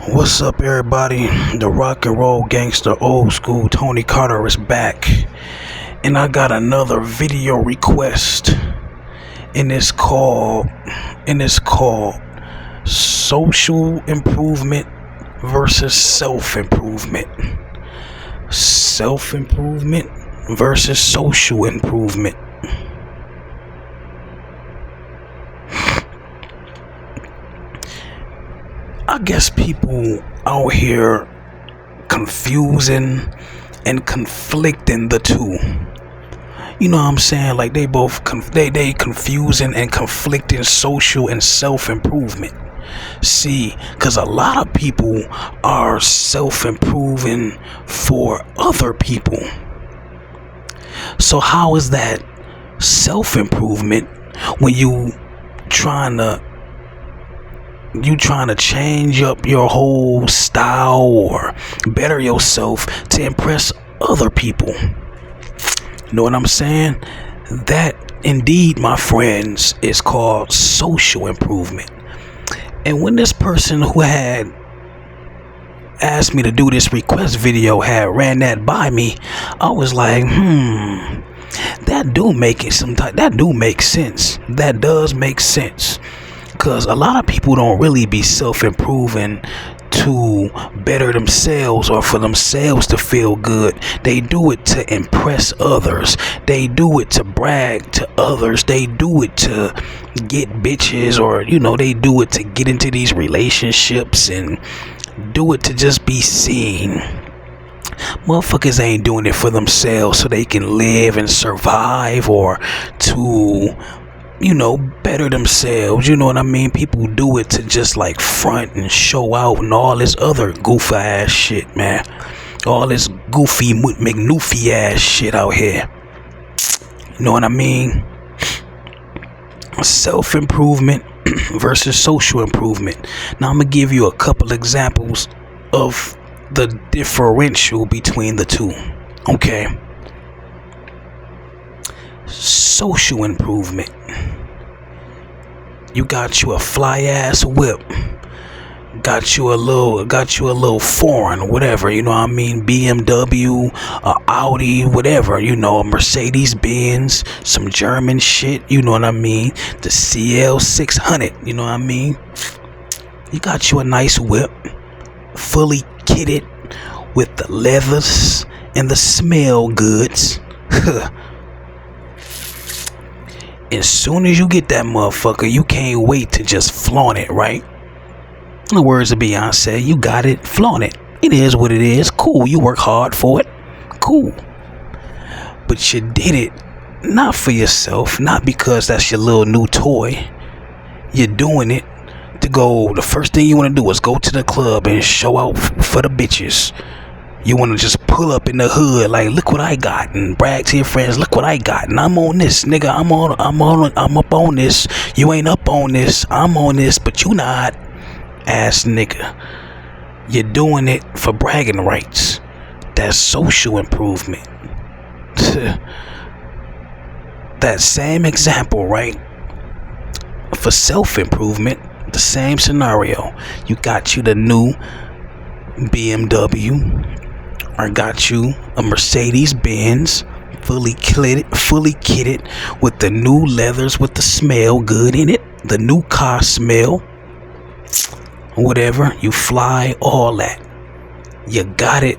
What's up, everybody? The rock and roll gangster, old school Tony Carter is back, and I got another video request. And it's called social improvement versus self-improvement. Self-improvement versus social improvement. I guess people out here confusing and conflicting the two. You know what I'm saying? Like they both they confusing and conflicting social and self-improvement. See, because a lot of people are self-improving for other people. So how is that self-improvement when you trying to change up your whole style or better yourself to impress other people? You know what I'm saying? That indeed, my friends, is called social improvement. And when this person who had asked me to do this request video had ran that by me, I was like, that do make sense. That does make sense. Because a lot of people don't really be self-improving to better themselves or for themselves to feel good. They do it to impress others. They do it to brag to others. They do it to get bitches, or they do it to get into these relationships and do it to just be seen. Motherfuckers ain't doing it for themselves so they can live and survive, or to better themselves. You know what I mean? People do it to just like front and show out and all this other goofy ass shit, man. All this goofy McNoofy ass shit out here. You know what I mean? Self-improvement versus social improvement. Now I'm gonna give you a couple examples of the differential between the two. Okay. Social improvement. You got you a fly ass whip. Got you a little foreign, whatever, you know what I mean? BMW, Audi, whatever, a Mercedes Benz, some German shit, you know what I mean? The CL600, you know what I mean? You got you a nice whip, fully kitted with the leathers and the smell goods. As soon as you get that motherfucker, you can't wait to just flaunt it, right? In the words of Beyonce, you got it, flaunt it. It is what it is. Cool, you work hard for it. Cool. But you did it not for yourself, not because that's your little new toy. You're doing it to go, the first thing you want to do is go to the club and show out for the bitches. You want to just pull up in the hood like, look what I got, and brag to your friends, look what I got, and I'm on this, nigga, I'm up on this. You ain't up on this, I'm on this, but you not, ass nigga. You're doing it for bragging rights. That's social improvement. That same example, right? For self-improvement, the same scenario. You got you the new BMW, or got you a Mercedes Benz, fully kitted with the new leathers with the smell good in it, the new car smell, whatever. You fly, all that. You got it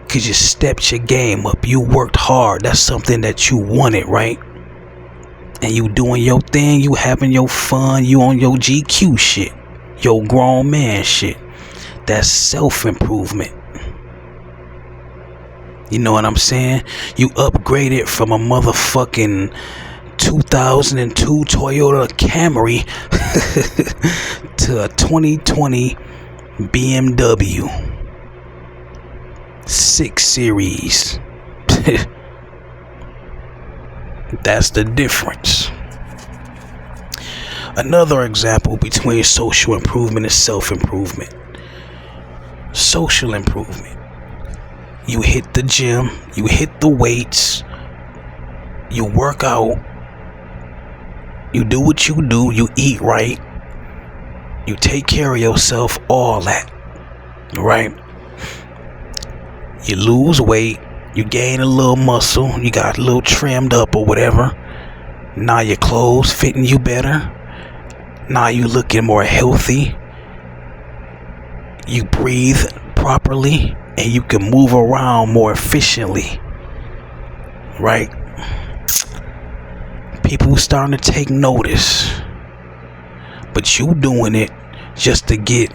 because you stepped your game up. You worked hard. That's something that you wanted, right? And you doing your thing. You having your fun. You on your GQ shit, your grown man shit. That's self-improvement. You know what I'm saying? You upgraded from a motherfucking 2002 Toyota Camry to a 2020 BMW 6 Series. That's the difference. Another example between social improvement and self-improvement. Social improvement. You hit the gym, you hit the weights, you work out, you do what you do, you eat right, you take care of yourself, all that. right? You lose weight, you gain a little muscle, you got a little trimmed up or whatever. Now your clothes fitting you better. Now you looking more healthy. You breathe properly and you can move around more efficiently, right? People starting to take notice, but you doing it just to get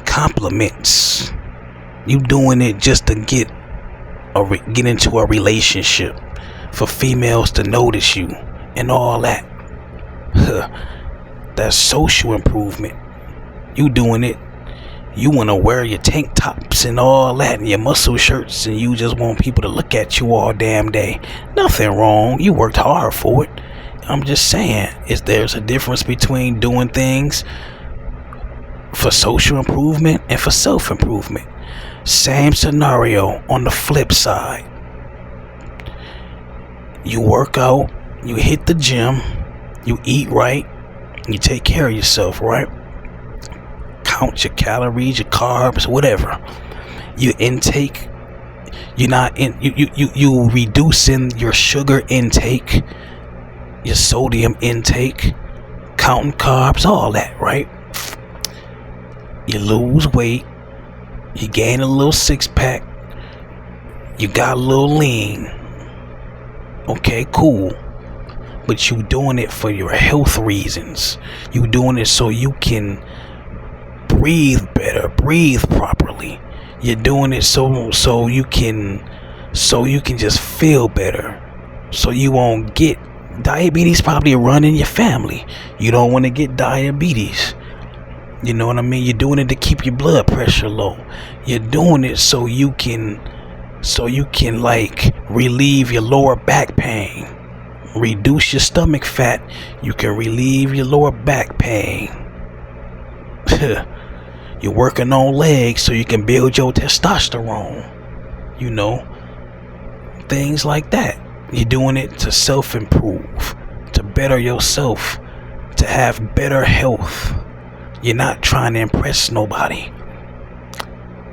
compliments. You doing it just to get into a relationship, for females to notice you and all that. That's social improvement. You doing it. You want to wear your tank tops and all that and your muscle shirts, and you just want people to look at you all damn day. Nothing wrong. You worked hard for it. I'm just saying, there's a difference between doing things for social improvement and for self-improvement. Same scenario on the flip side. You work out, you hit the gym, you eat right, you take care of yourself, right? Count your calories, your carbs, whatever. You intake, you reducing your sugar intake, your sodium intake, counting carbs, all that, right? You lose weight, you gain a little six pack, you got a little lean. Okay, cool. But you doing it for your health reasons. You doing it so you can breathe better, breathe properly. You're doing it so you can just feel better. So you won't get diabetes. Probably run in your family. You don't want to get diabetes. You know what I mean? You're doing it to keep your blood pressure low. You're doing it so you can like relieve your lower back pain. Reduce your stomach fat. You can relieve your lower back pain. You're working on legs so you can build your testosterone. You know, things like that. You're doing it to self-improve, to better yourself, to have better health. You're not trying to impress nobody.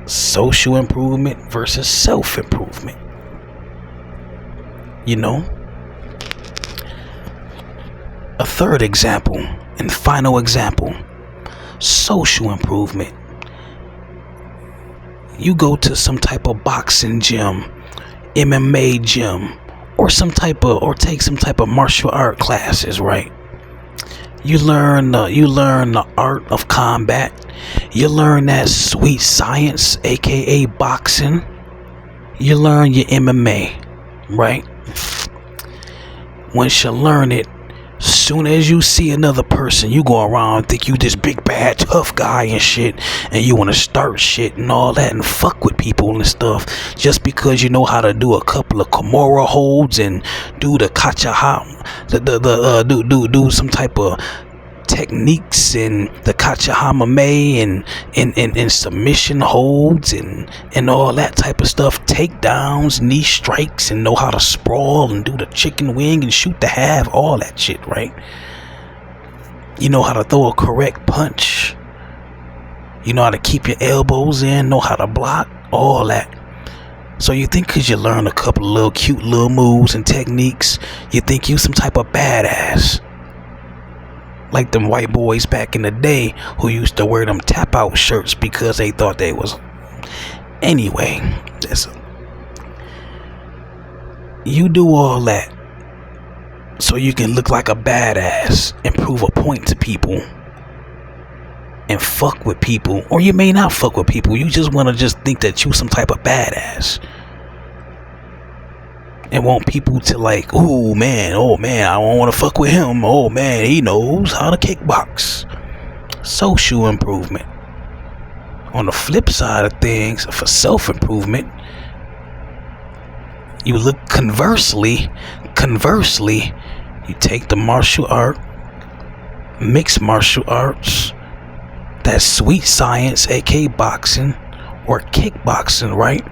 Social improvement versus self-improvement. You know? A third example and final example. Social improvement. You go to some type of boxing gym, MMA gym, or take some type of martial art classes, right? You learn the art of combat. You learn that sweet science, aka boxing. You learn your MMA, right? Once you learn it, soon as you see another person, you go around and think you this big bad tough guy and shit, and you want to start shit and all that and fuck with people and stuff just because you know how to do a couple of Kimura holds and do the kachahama, do some type of techniques and the kachahama and submission holds and all that type of stuff, takedowns, knee strikes, and know how to sprawl and do the chicken wing and shoot the half, all that shit, right? You know how to throw a correct punch. You know how to keep your elbows in, know how to block, all that. So you think because you learn a couple of little cute little moves and techniques, you think you some type of badass. Like them white boys back in the day who used to wear them tap out shirts because they thought they was. Anyway, you do all that so you can look like a badass and prove a point to people and fuck with people. Or you may not fuck with people. You just want to just think that you some type of badass and want people to like, oh man, I don't want to fuck with him. Oh man, he knows how to kickbox. Social improvement. On the flip side of things, for self-improvement, you look conversely, you take the martial art, mixed martial arts, that sweet science, aka boxing or kickboxing, right?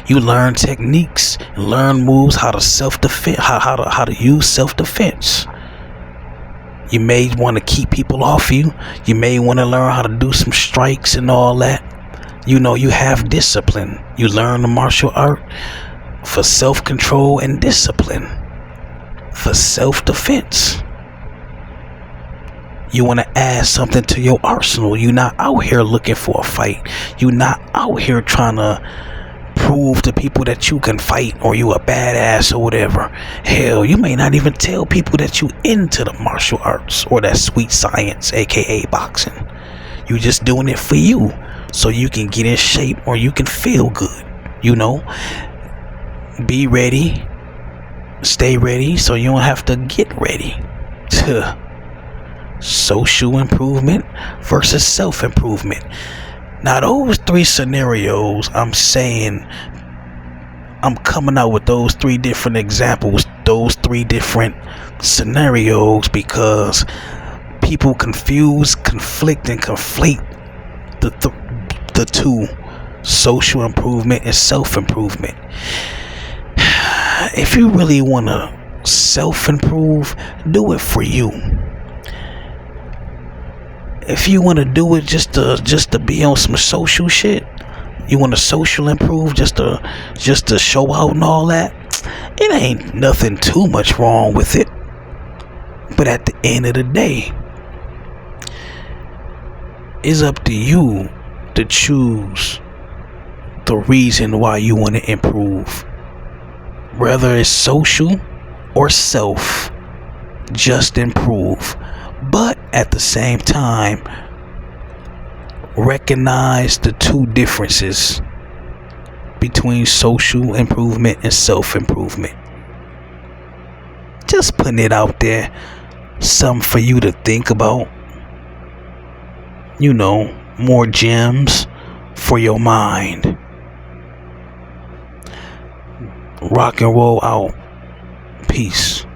You learn techniques, learn moves, how to self-defense, how to use self-defense. You may want to keep people off you. You may want to learn how to do some strikes and all that. You have discipline. You learn the martial art for self-control and discipline, for self-defense. You want to add something to your arsenal. You're not out here looking for a fight. You're not out here trying to prove to people that you can fight or you a badass or whatever. Hell, you may not even tell people that you into the martial arts or that sweet science, aka boxing. You just doing it for you, so you can get in shape or you can feel good. Be ready, stay ready, so you don't have to get ready. Social improvement versus self-improvement. Now those three scenarios, I'm coming out with those three different examples, those three different scenarios, because people confuse, conflict, and conflate the two, social improvement and self-improvement. If you really want to self-improve, do it for you. If you want to do it just to be on some social shit, you want to social improve just to show out and all that, it ain't nothing too much wrong with it. But at the end of the day, it's up to you to choose the reason why you want to improve. Whether it's social or self, just improve. But at the same time, recognize the two differences between social improvement and self-improvement. Just putting it out there, something for you to think about. More gems for your mind. Rock and roll out. Peace.